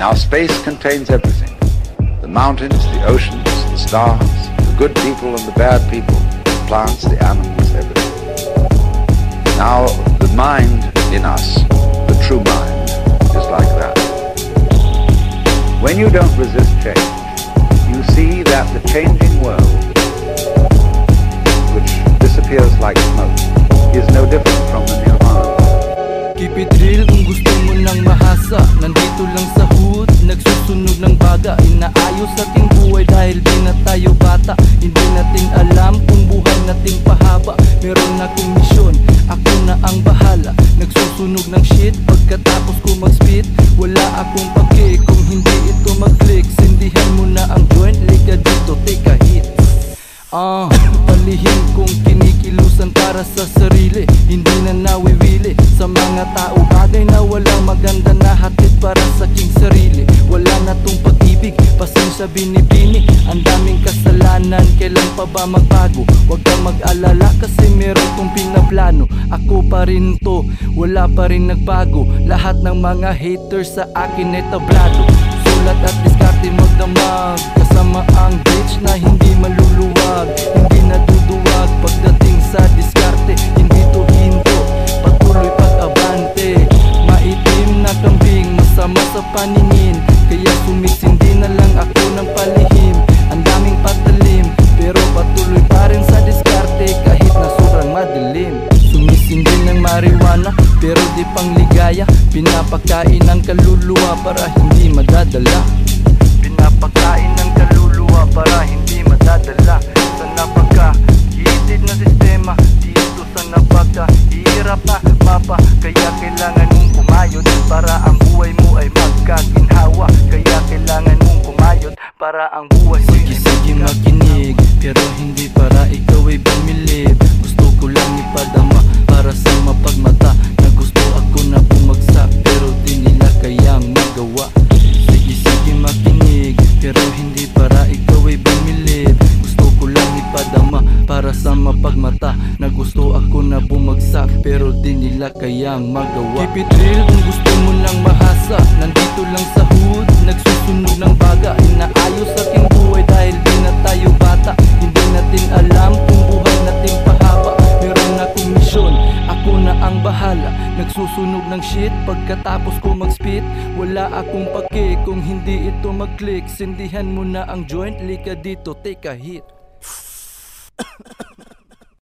Now space contains everything. The mountains, the oceans, the stars, the good people and the bad people, the plants, the animals, everything. Now the mind in us, the true mind, is like that. When you don't resist change, you see that the changing world, which disappears like smoke, is no different from the nirvana. Keep it real kung gusto mo nang mahasa. Nandito lang sa hood, nagsusunog ng baga. Inaayos ating buhay dahil di na tayo bata. Hindi natin alam kung buhay natin pahaba. Meron akong misyon, ako na ang bahala. Nagsusunog ng shit pagkatapos ko mag-spit. Wala akong pake kung hindi ito mag-click. Sindihan mo na ang joint, liga dito, take a hit. Palihim kong kinikilusan para sa sarili. Hindi na nawiwili sa mga tao, bagay na walang maganda na hatid para sa aking sarili. Wala na tong pag-ibig, pasensya binibini. Ang daming kasalanan, kailan pa ba magbago? Huwag kang mag-alala kasi meron kong pinaplano. Ako pa rin to, wala pa rin nagbago. Lahat ng mga haters sa akin ay tablado. Sulat at diskarte magdamag, kasama ang bitch na hindi maluluwag. Hindi naduduwag pagdating sa diskarte, hindi to hinto, patuloy pag-abante. Maitim na kambing, masama sa paningin, kaya sumisindi na lang ako ng palihim. Ang daming patalim, pero patuloy pa rin sa diskarte kahit na sobrang madilim. Sumisindi ng marijuana, pero di pang ligaya. Pinapakain ng kaluluwa para hindi madadala. Pinapakain ng kaluluwa para hindi madadala sa napaka-hitid na sistema. Dito sa napaka-hirap na mapa, kaya kailangan mong kumayod para ang buhay mo ay magkaginhawa. Kaya kailangan mong kumayod para ang buhay mo ay sige makinig, pero hindi para ikaw ay bumilib. Gusto ko lang ipadama para sa mapagmata na gusto ako na bumagsak, pero di nila kayang magawa. Sige makinig, pero hindi para ikaw ay bumilib. Gusto ko lang ipadama para sa mapagmata na gusto ako na bumagsak, pero di nila kayang magawa. Keep it real kung gusto mo lang mahasa. Nandito lang sa hood, nagsusunog ng baga. Inaayos aking buhay dahil di na tayo bata. Hindi natin alam kung buhay natin pahaba. Meron akong misyon, ako na ang bahala. Nagsusunog ng shit pagkatapos ko mag-spit. Wala akong pake kung hindi ito mag-click. Sindihan mo na ang joint, lika dito, take a hit.